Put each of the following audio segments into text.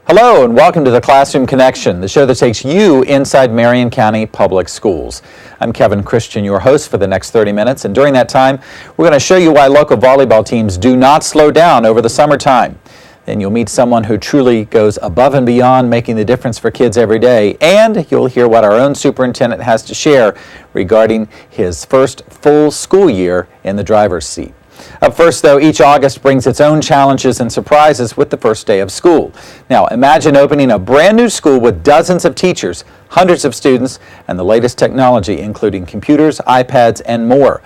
Hello and welcome to the Classroom Connection, the show that takes you inside Marion County Public Schools. I'm Kevin Christian, your host for the next 30 minutes, and during that time, we're going to show you why local volleyball teams do not slow down over the summertime. Then you'll meet someone who truly goes above and beyond, making the difference for kids every day, and you'll hear what our own superintendent has to share regarding his first full school year in the driver's seat. Up first, though, each August brings its own challenges and surprises with the first day of school. Now, imagine opening a brand new school with dozens of teachers, hundreds of students, and the latest technology, including computers, iPads, and more.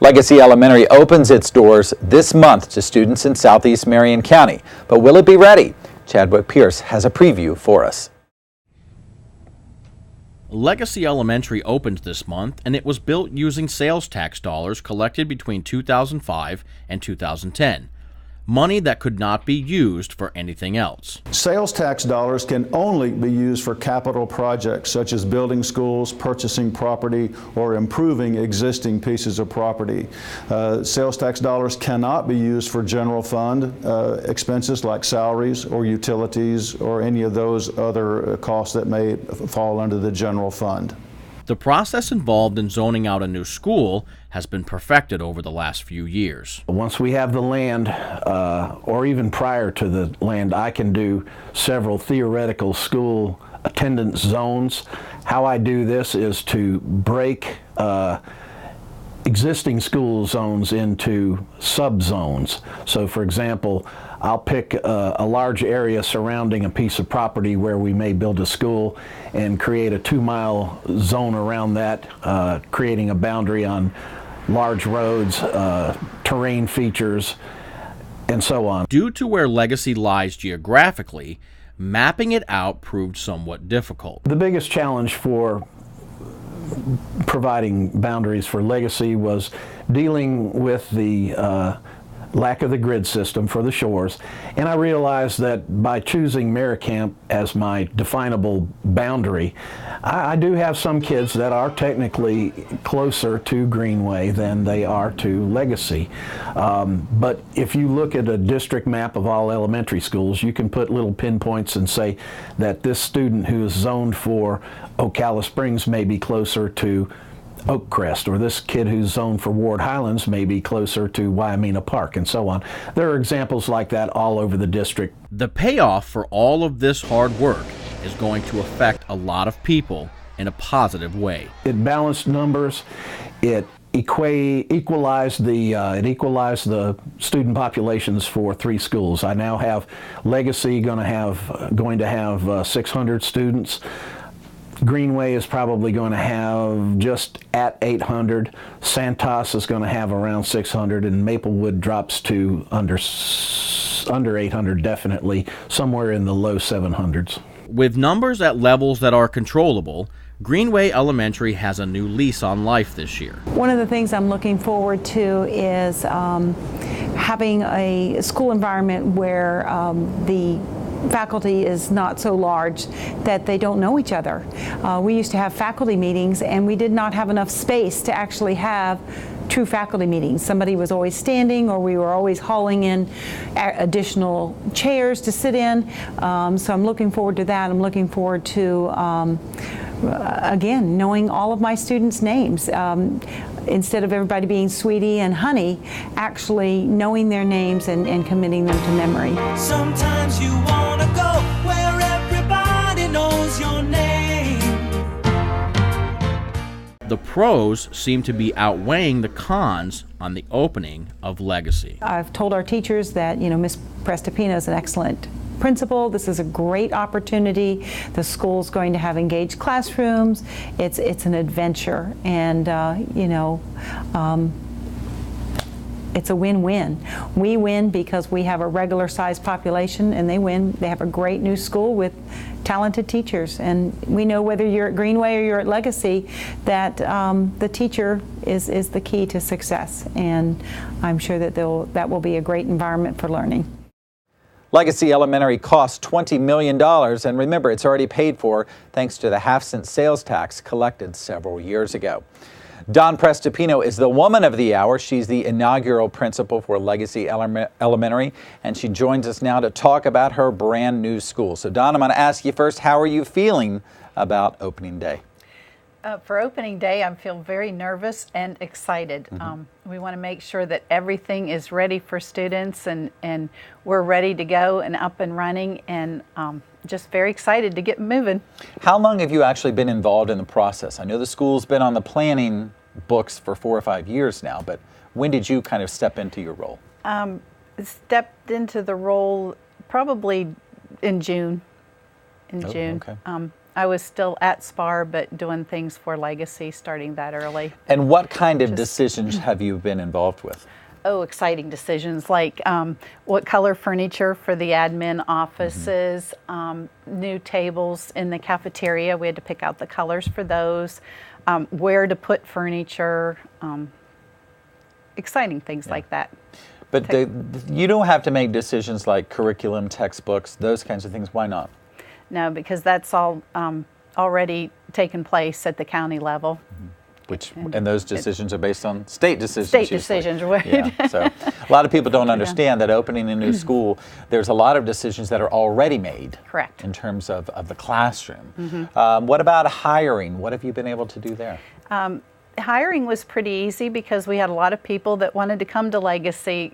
Legacy Elementary opens its doors this month to students in Southeast Marion County. But will it be ready? Chadwick Pierce has a preview for us. Legacy Elementary opened this month, and it was built using sales tax dollars collected between 2005 and 2010. Money that could not be used for anything else. Sales tax dollars can only be used for capital projects such as building schools, purchasing property, or improving existing pieces of property. Sales tax dollars cannot be used for general fund expenses like salaries or utilities or any of those other costs that may fall under the general fund. The process involved in zoning out a new school has been perfected over the last few years. Once we have the land, or even prior to the land, I can do several theoretical school attendance zones. How I do this is to break existing school zones into subzones. So for example, I'll pick a large area surrounding a piece of property where we may build a school and create a 2-mile zone around that, creating a boundary on large roads, terrain features, and so on. Due to where Legacy lies geographically, mapping it out proved somewhat difficult. The biggest challenge for providing boundaries for Legacy was dealing with the lack of the grid system for the shores, and I realized that by choosing Mericamp as my definable boundary, I do have some kids that are technically closer to Greenway than they are to Legacy. But if you look at a district map of all elementary schools, you can put little pinpoints and say that this student who is zoned for Ocala Springs may be closer to Oakcrest, or this kid who's zoned for Ward Highlands may be closer to Wyomina Park, and so on. There are examples like that all over the district. The payoff for all of this hard work is going to affect a lot of people in a positive way. It balanced numbers. It equalized the student populations for 3 schools. I now have Legacy going to have 600 students. Greenway is probably going to have just at 800. Santos is going to have around 600, and Maplewood drops to under 800, definitely somewhere in the low 700s. With numbers at levels that are controllable, Greenway Elementary has a new lease on life this year. One of the things I'm looking forward to is having a school environment where the faculty is not so large that they don't know each other. We used to have faculty meetings, and we did not have enough space to actually have true faculty meetings. Somebody was always standing, or we were always hauling in additional chairs to sit in. So I'm looking forward to that. I'm looking forward to again, knowing all of my students' names. Instead of everybody being Sweetie and Honey, actually knowing their names and committing them to memory. Sometimes you want to go where everybody knows your name. The pros seem to be outweighing the cons on the opening of Legacy. I've told our teachers that, Miss Prestipino is an excellent principal. This is a great opportunity. The school's going to have engaged classrooms. It's an adventure, and it's a win-win. We win because we have a regular sized population, and they win. They have a great new school with talented teachers, and we know whether you're at Greenway or you're at Legacy that the teacher is the key to success, and I'm sure that that will be a great environment for learning. Legacy Elementary costs $20 million, and remember, it's already paid for thanks to the half-cent sales tax collected several years ago. Dawn Prestopino is the woman of the hour. She's the inaugural principal for Legacy Elementary, and she joins us now to talk about her brand new school. So Dawn, I'm going to ask you first, how are you feeling about opening day? For opening day, I feel very nervous and excited. We want to make sure that everything is ready for students, and we're ready to go and up and running, and just very excited to get moving. How long have you actually been involved in the process? I know the school's been on the planning books for 4 or 5 years now, but when did you kind of step into your role? Stepped into the role probably in June. Okay. I was still at SPAR, but doing things for Legacy starting that early. And what kind of decisions have you been involved with? Oh, exciting decisions like what color furniture for the admin offices, new tables in the cafeteria. We had to pick out the colors for those, where to put furniture, exciting things like that. But you don't have to make decisions like curriculum, textbooks, those kinds of things. Why not? No, because that's all already taken place at the county level. And those decisions are based on state decisions. State usually. decisions, right. Yeah, so a lot of people don't understand that opening a new school, there's a lot of decisions that are already made. Correct. In terms of the classroom. What about hiring? What have you been able to do there? Hiring was pretty easy because we had a lot of people that wanted to come to Legacy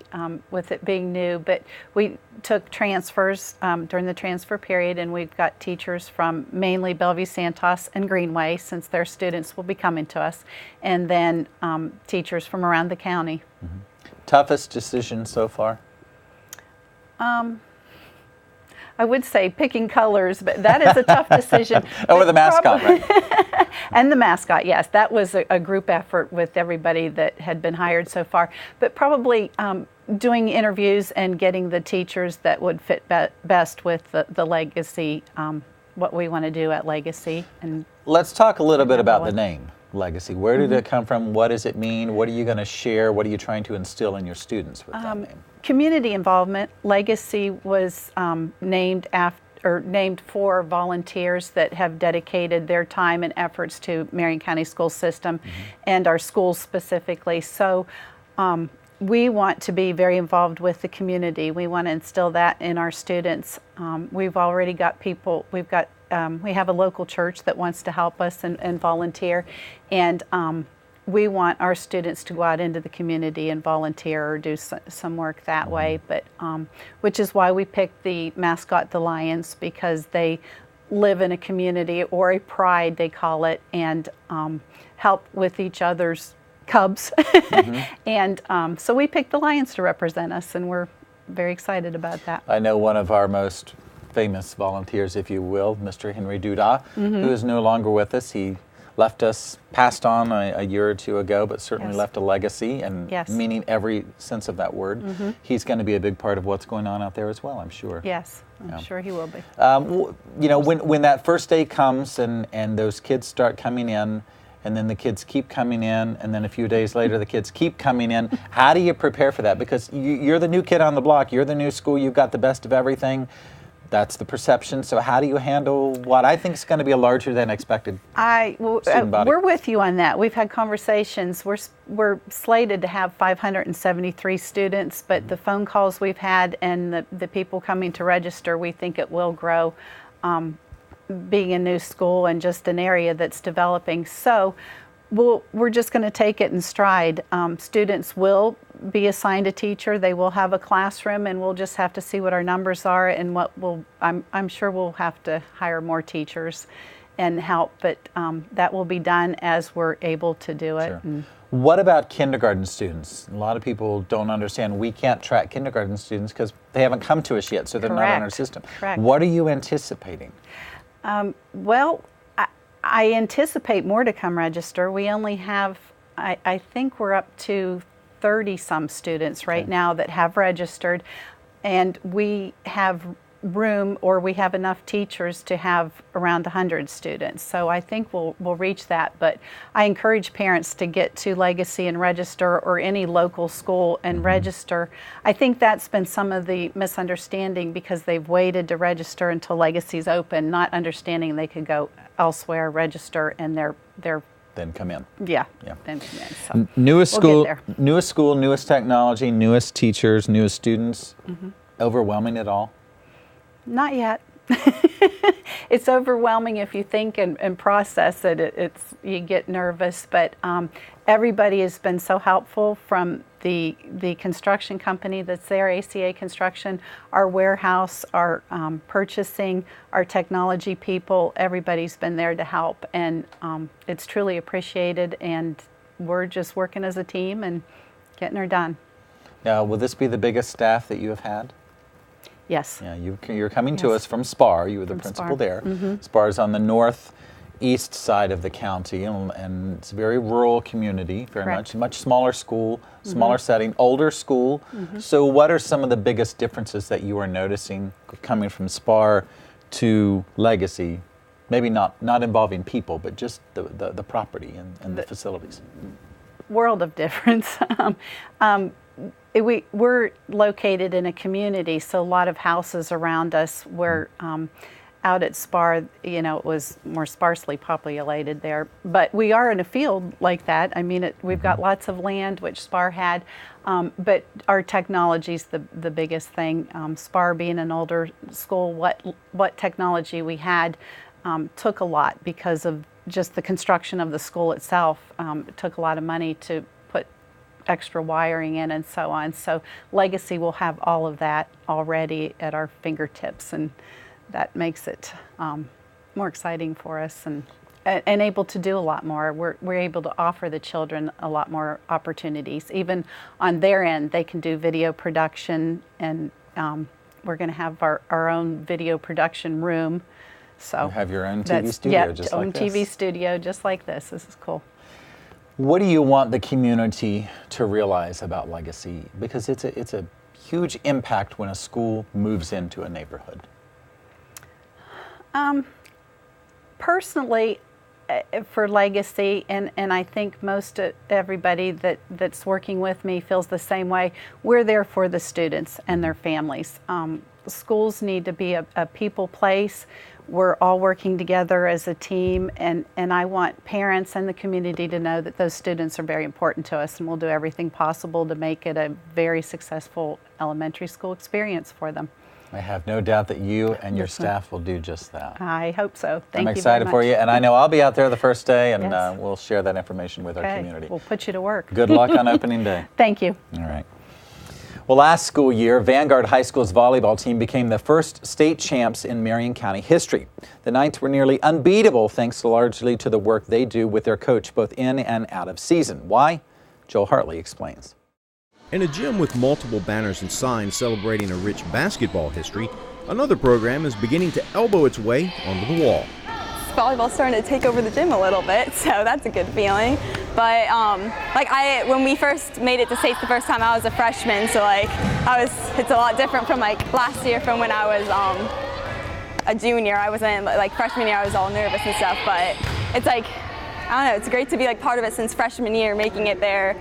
with it being new, but we took transfers during the transfer period, and we've got teachers from mainly Bellevue, Santos, and Greenway, since their students will be coming to us, and then teachers from around the county. Toughest decision so far? I would say picking colors, but that is a tough decision. Or the mascot, right? And the mascot, yes. That was a group effort with everybody that had been hired so far. But probably doing interviews and getting the teachers that would fit best with the Legacy, what we want to do at Legacy. And let's talk a little bit about the name, Legacy. Where did it come from? What does it mean? What are you going to share? What are you trying to instill in your students with that name? Community involvement. Legacy was named for volunteers that have dedicated their time and efforts to Marion County School System and our schools specifically. So we want to be very involved with the community. We want to instill that in our students. We've already got people, we have a local church that wants to help us and volunteer, and we want our students to go out into the community and volunteer or do some work that way, but which is why we picked the mascot, the Lions, because they live in a community, or a pride they call it, and help with each other's cubs. And so we picked the Lions to represent us, and we're very excited about that. I know one of our most famous volunteers, if you will, Mr. Henry Duda, who is no longer with us. He left us, passed on a year or two ago, but certainly left a legacy, and meaning every sense of that word. He's going to be a big part of what's going on out there as well, I'm sure. Yes, I'm sure he will be. You know, when that first day comes and those kids start coming in, and then the kids keep coming in, and then a few days later the kids keep coming in, how do you prepare for that? Because you're the new kid on the block, you're the new school, you've got the best of everything. That's the perception. So how do you handle what I think is going to be a larger than expected student body? We're with you on that. We've had conversations. We're slated to have 573 students, but the phone calls we've had and the people coming to register, we think it will grow, being a new school and just an area that's developing. So we're just going to take it in stride. Students will be assigned a teacher. They will have a classroom, and we'll just have to see what our numbers are and what I'm sure we'll have to hire more teachers and help, but that will be done as we're able to do it. Sure. What about kindergarten students? A lot of people don't understand we can't track kindergarten students because they haven't come to us yet, so they're not in our system. Correct. What are you anticipating? Well, I anticipate more to come register. We only have, I think we're up to 30-some students right now that have registered, and we have room, or we have enough teachers to have around 100 students. So I think we'll reach that, but I encourage parents to get to Legacy and register, or any local school and register. I think that's been some of the misunderstanding, because they've waited to register until Legacy's open, not understanding they could go elsewhere, register, and their then come in. Yeah. Yeah. Then, so Newest we'll get there. newest school, newest technology, newest teachers, newest students. Mm-hmm. Overwhelming at all? Not yet. It's overwhelming if you think and process it. You get nervous, but everybody has been so helpful, from the construction company that's there, ACA Construction, our warehouse, our purchasing, our technology people. Everybody's been there to help, and it's truly appreciated, and we're just working as a team and getting her done. Now, will this be the biggest staff that you have had? Yes. Yeah, you're coming to Yes. us from SPAR. You were the From principal SPAR. there. SPAR is on the northeast side of the county, and it's a very rural community, very Correct. much smaller school, smaller setting, older school. So what are some of the biggest differences that you are noticing coming from SPAR to Legacy? Maybe not involving people, but just the property and the facilities. World of difference. We're located in a community, so a lot of houses around us. Where out at SPAR, it was more sparsely populated there. But we are in a field like that. I mean, we've got lots of land, which SPAR had, but our technology's the biggest thing. SPAR being an older school, what technology we had took a lot because of just the construction of the school itself. It took a lot of money to put extra wiring in and so on. So Legacy will have all of that already at our fingertips, and that makes it more exciting for us and able to do a lot more. We're able to offer the children a lot more opportunities. Even on their end, they can do video production, and we're going to have our own video production room. So You have your own TV studio, just like this. own TV studio, just like this. This is cool. What do you want the community to realize about Legacy? Because it's a huge impact when a school moves into a neighborhood. Personally, for Legacy, and I think most everybody that's working with me feels the same way, we're there for the students and their families. Schools need to be a people place. We're all working together as a team, and I want parents and the community to know that those students are very important to us, and we'll do everything possible to make it a very successful elementary school experience for them. I have no doubt that you and your staff will do just that. I hope so. Thank you very I'm excited much. for you, and I know I'll be out there the first day, and Yes. we'll share that information with our Okay, community. we'll put you to work. Good luck on opening day. Thank you. All right. Well, last school year, Vanguard High School's volleyball team became the first state champs in Marion County history. The Knights were nearly unbeatable thanks largely to the work they do with their coach both in and out of season. Why? Joel Hartley explains. In a gym with multiple banners and signs celebrating a rich basketball history, another program is beginning to elbow its way onto the wall. Volleyball's starting to take over the gym a little bit, so that's a good feeling. But when we first made it to states the first time, I was a freshman, so it's a lot different from last year from when I was a junior. I wasn't freshman year, I was all nervous and stuff, but it's I don't know, it's great to be part of it since freshman year, making it there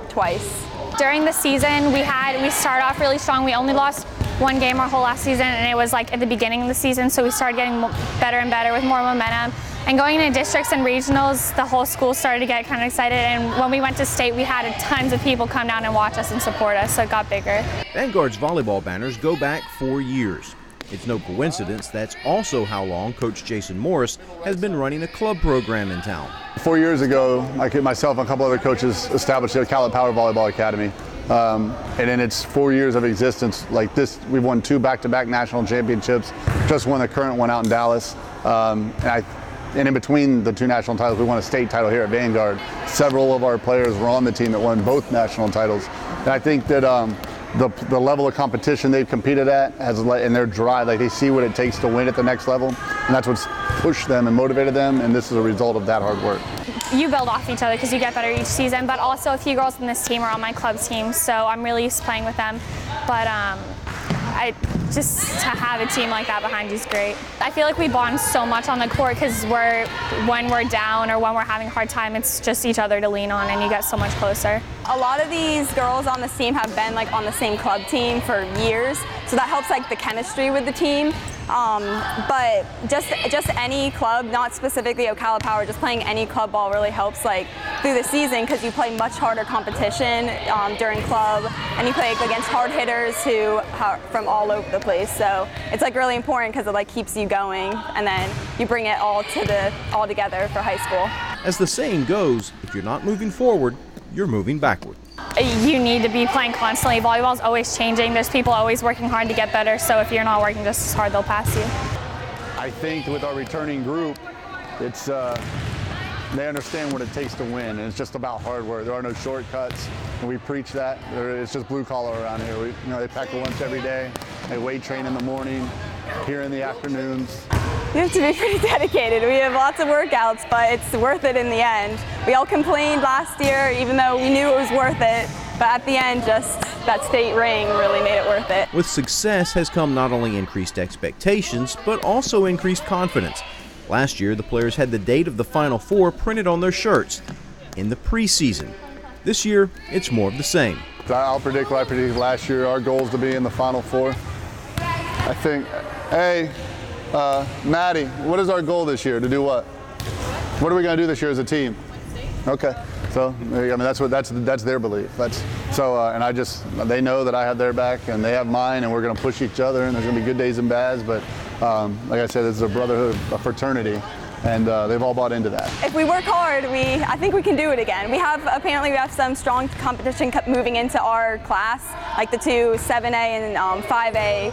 twice. During the season, we started off really strong. We only lost one game our whole last season, and it was at the beginning of the season, so we started getting better and better with more momentum. And going into districts and regionals, the whole school started to get kind of excited, and when we went to state, we had tons of people come down and watch us and support us, so it got bigger. Vanguard's volleyball banners go back 4 years. It's no coincidence that's also how long Coach Jason Morris has been running a club program in town. 4 years ago, myself and a couple other coaches established the Ocala Power Volleyball Academy. And in its 4 years of existence, we've won 2 back-to-back national championships, just won the current one out in Dallas. And in between the 2 national titles, we won a state title here at Vanguard. Several of our players were on the team that won both national titles. And I think that the level of competition they've competed at and their drive, they see what it takes to win at the next level, and that's what's pushed them and motivated them, and this is a result of that hard work. You build off each other because you get better each season, but also a few girls in this team are on my club team, so I'm really used to playing with them. But Just to have a team like that behind you is great. I feel like we bond so much on the court because when we're down or when we're having a hard time, it's just each other to lean on, and you get so much closer. A lot of these girls on this team have been like on the same club team for years, so that helps like the chemistry with the team. But just any club, not specifically Ocala Power, just playing any club ball really helps like through the season because you play much harder competition during club, and you play against hard hitters who are from all over the place. So it's like really important because it like keeps you going, and then you bring it all together for high school. As the saying goes, if you're not moving forward, you're moving backward. You need to be playing constantly. Volleyball's always changing. There's people always working hard to get better, so if you're not working just as hard, they'll pass you. I think with our returning group, it's they understand what it takes to win, and it's just about hard work. There are no shortcuts, and we preach that. It's just blue collar around here. They pack a lunch every day. They weight train in the morning, here in the afternoons. You have to be pretty dedicated. We have lots of workouts, but it's worth it in the end. We all complained last year, even though we knew it was worth it, but at the end, just that state ring really made it worth it. With success has come not only increased expectations, but also increased confidence. Last year, the players had the date of the Final Four printed on their shirts in the preseason. This year, it's more of the same. I'll predict what I predicted last year. Our goal is to be in the Final Four. I think, hey, Maddie, what is our goal this year? To do what? What are we going to do this year as a team? Okay. So, I mean, that's their belief. And they know that I have their back and they have mine, and we're going to push each other, and there's going to be good days and bads, but like I said, this is a brotherhood, a fraternity, and they've all bought into that. If we work hard, I think we can do it again. Apparently we have some strong competition moving into our class, like the two 7A and 5A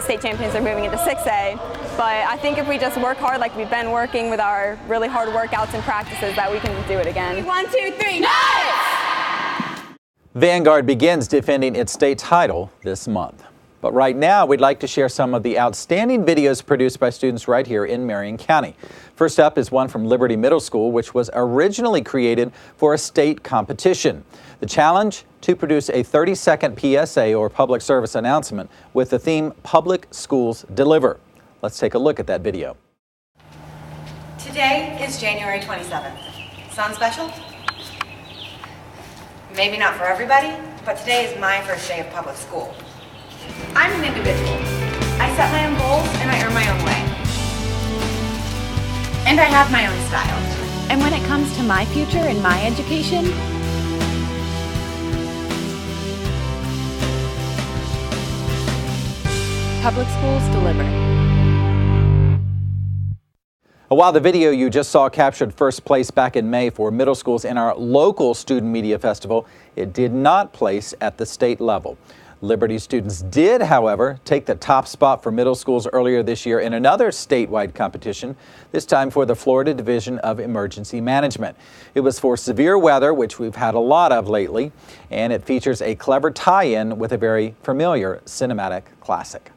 state champions are moving into 6A. But I think if we just work hard like we've been working with our really hard workouts and practices, that we can do it again. 1, 2, 3, nice! Vanguard begins defending its state title this month. But right now, we'd like to share some of the outstanding videos produced by students right here in Marion County. First up is one from Liberty Middle School, which was originally created for a state competition. The challenge? To produce a 30-second PSA or public service announcement with the theme Public Schools Deliver. Let's take a look at that video. Today is January 27th. Sound special? Maybe not for everybody, but today is my first day of public school. I'm an individual. I set my own goals and I earn my own way. And I have my own style. And when it comes to my future and my education, public schools deliver. While the video you just saw captured first place back in May for middle schools in our local Student Media Festival, it did not place at the state level. Liberty students did, however, take the top spot for middle schools earlier this year in another statewide competition, this time for the Florida Division of Emergency Management. It was for severe weather, which we've had a lot of lately, and it features a clever tie-in with a very familiar cinematic classic.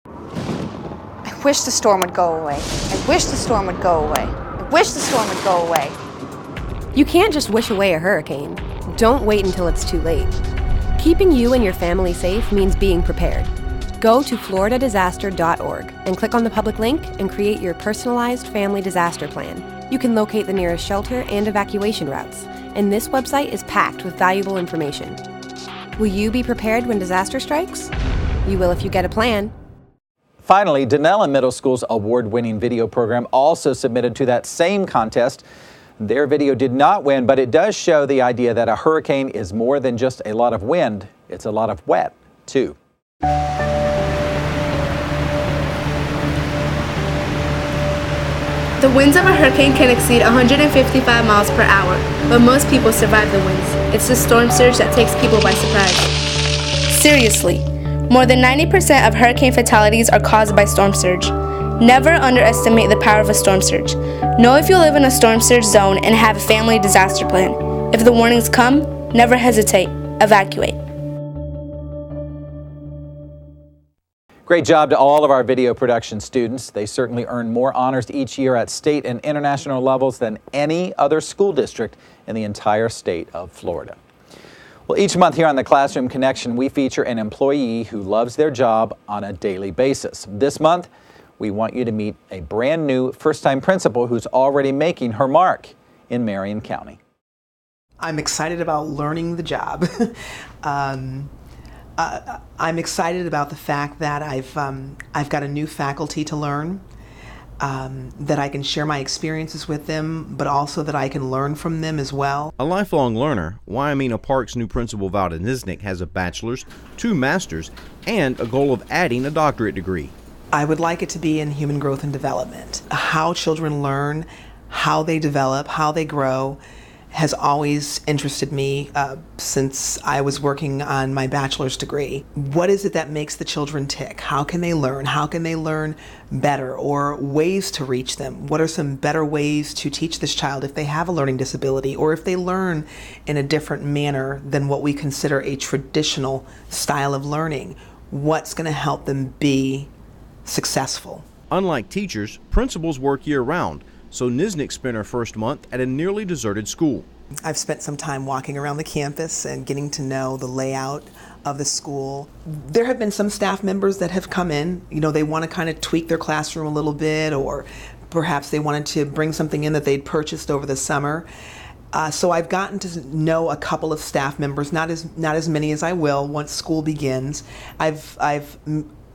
I wish the storm would go away. I wish the storm would go away. I wish the storm would go away. You can't just wish away a hurricane. Don't wait until it's too late. Keeping you and your family safe means being prepared. Go to floridadisaster.org and click on the public link and create your personalized family disaster plan. You can locate the nearest shelter and evacuation routes, and this website is packed with valuable information. Will you be prepared when disaster strikes? You will if you get a plan. Finally, Donella Middle School's award-winning video program also submitted to that same contest. Their video did not win, but it does show the idea that a hurricane is more than just a lot of wind, it's a lot of wet, too. The winds of a hurricane can exceed 155 miles per hour, but most people survive the winds. It's the storm surge that takes people by surprise. Seriously, more than 90% of hurricane fatalities are caused by storm surge. Never underestimate the power of a storm surge. Know if you live in a storm surge zone and have a family disaster plan. If the warnings come, never hesitate. Evacuate. Great job to all of our video production students. They certainly earn more honors each year at state and international levels than any other school district in the entire state of Florida. Well, Well, each month here on the Classroom Connection, we feature an employee who loves their job on a daily basis. This month, we want you to meet a brand new first-time principal who's already making her mark in Marion County. I'm excited about learning the job. I'm excited about the fact that I've got a new faculty to learn, that I can share my experiences with them, but also that I can learn from them as well. A lifelong learner, Wyoming Park's new principal, Valda Niznik, has a bachelor's, 2 masters, and a goal of adding a doctorate degree. I would like it to be in human growth and development. How children learn, how they develop, how they grow, has always interested me since I was working on my bachelor's degree. What is it that makes the children tick? How can they learn? How can they learn better, or ways to reach them? What are some better ways to teach this child if they have a learning disability, or if they learn in a different manner than what we consider a traditional style of learning? What's going to help them be successful? Unlike teachers, principals work year-round, so Niznik spent her first month at a nearly deserted school. I've spent some time walking around the campus and getting to know the layout of the school. There have been some staff members that have come in, they want to kind of tweak their classroom a little bit, or perhaps they wanted to bring something in that they'd purchased over the summer. So I've gotten to know a couple of staff members, not as many as I will once school begins. I've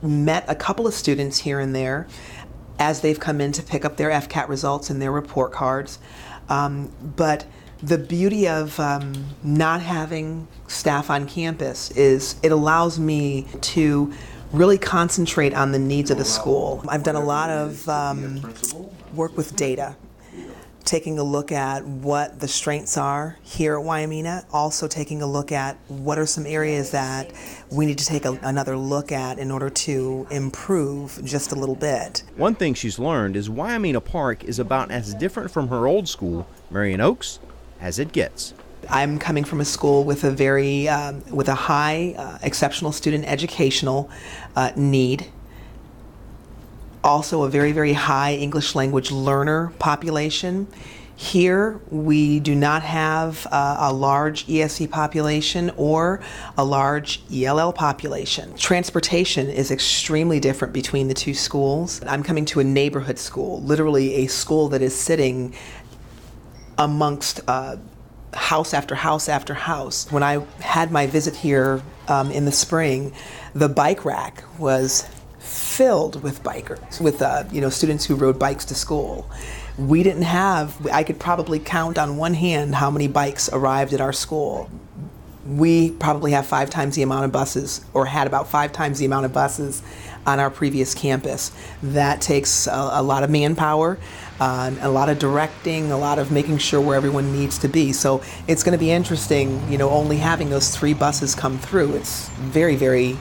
met a couple of students here and there as they've come in to pick up their FCAT results and their report cards. But the beauty of not having staff on campus is it allows me to really concentrate on the needs of the school. I've done a lot of work with data, taking a look at what the strengths are here at Wyoming, also taking a look at what are some areas that we need to take another look at in order to improve just a little bit. One thing she's learned is Wyoming Park is about as different from her old school, Marion Oaks, as it gets. I'm coming from a school with a with a high exceptional student educational need. Also a very, very high English language learner population. Here we do not have a large ESE population or a large ELL population. Transportation is extremely different between the two schools. I'm coming to a neighborhood school, literally a school that is sitting amongst house after house after house. When I had my visit here in the spring, the bike rack was filled with bikers, with students who rode bikes to school. We didn't have, I could probably count on one hand how many bikes arrived at our school. We probably have 5 times the amount of buses, or had about 5 times the amount of buses on our previous campus. That takes a lot of manpower, a lot of directing, a lot of making sure where everyone needs to be. So it's going to be interesting, only having those 3 buses come through. It's very, very,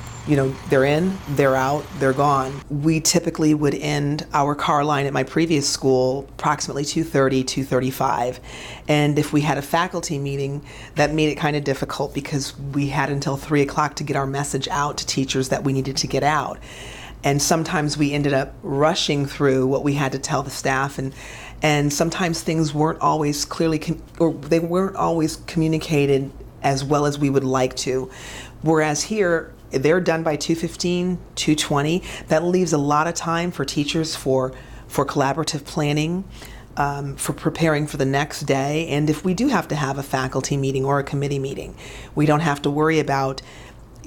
they're in, they're out, they're gone. We typically would end our car line at my previous school approximately 2:30, 2:35. And if we had a faculty meeting, that made it kind of difficult because we had until 3 o'clock to get our message out to teachers that we needed to get out. And sometimes we ended up rushing through what we had to tell the staff, and sometimes things weren't always clearly, or they weren't always communicated as well as we would like to. Whereas here, they're done by 2:15, 2:20. That leaves a lot of time for teachers for collaborative planning, for preparing for the next day. And if we do have to have a faculty meeting or a committee meeting, we don't have to worry about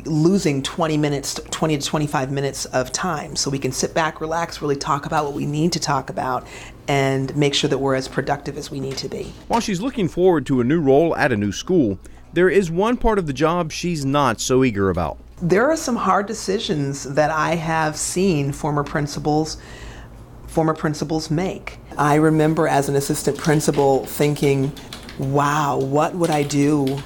losing 20 to 25 minutes of time. So we can sit back, relax, really talk about what we need to talk about, and make sure that we're as productive as we need to be. While she's looking forward to a new role at a new school, there is one part of the job she's not so eager about. There are some hard decisions that I have seen former principals make. I remember as an assistant principal thinking, wow, what would I do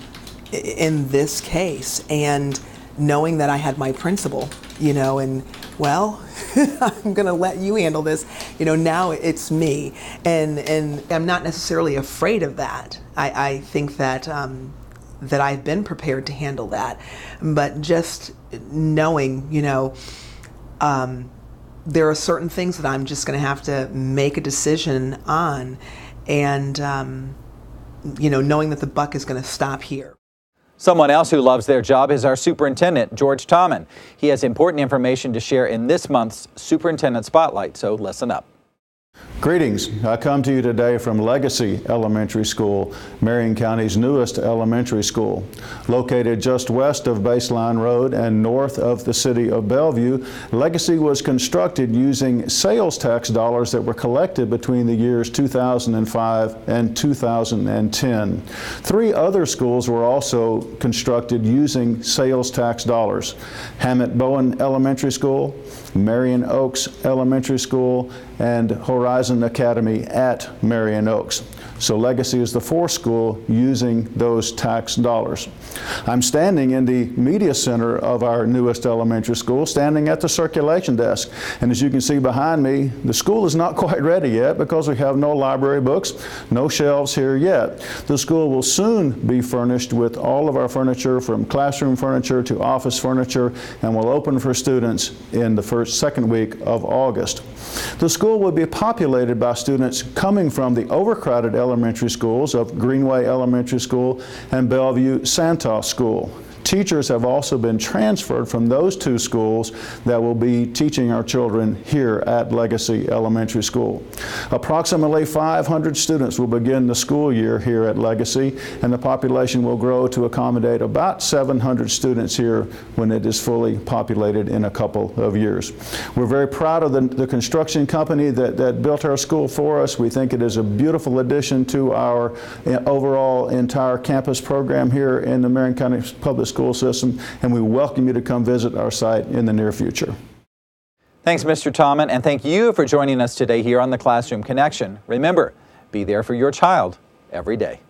in this case? And knowing that I had my principal, and well, I'm going to let you handle this. Now it's me. And I'm not necessarily afraid of that. I think that that I've been prepared to handle that. But just knowing, there are certain things that I'm just going to have to make a decision on, and knowing that the buck is going to stop here. Someone else who loves their job is our superintendent, George Tommen. He has important information to share in this month's Superintendent Spotlight, so listen up. Greetings. I come to you today from Legacy Elementary School, Marion County's newest elementary school. Located just west of Baseline Road and north of the city of Bellevue, Legacy was constructed using sales tax dollars that were collected between the years 2005 and 2010. 3 other schools were also constructed using sales tax dollars: Hammett Bowen Elementary School, Marion Oaks Elementary School, and Horizon Academy at Marion Oaks. So Legacy is the 4th school using those tax dollars. I'm standing in the media center of our newest elementary school, standing at the circulation desk. And as you can see behind me, the school is not quite ready yet because we have no library books, no shelves here yet. The school will soon be furnished with all of our furniture, from classroom furniture to office furniture, and will open for students in the second week of August. The school will be populated by students coming from the overcrowded elementary schools of Greenway Elementary School and Bellevue Santos School. Teachers have also been transferred from those 2 schools that will be teaching our children here at Legacy Elementary School. Approximately 500 students will begin the school year here at Legacy, and the population will grow to accommodate about 700 students here when it is fully populated in a couple of years. We're very proud of the construction company that built our school for us. We think it is a beautiful addition to our overall entire campus program here in the Marion County Public School system, and we welcome you to come visit our site in the near future. Thanks, Mr. Tommen, and thank you for joining us today here on the Classroom Connection. Remember, be there for your child every day.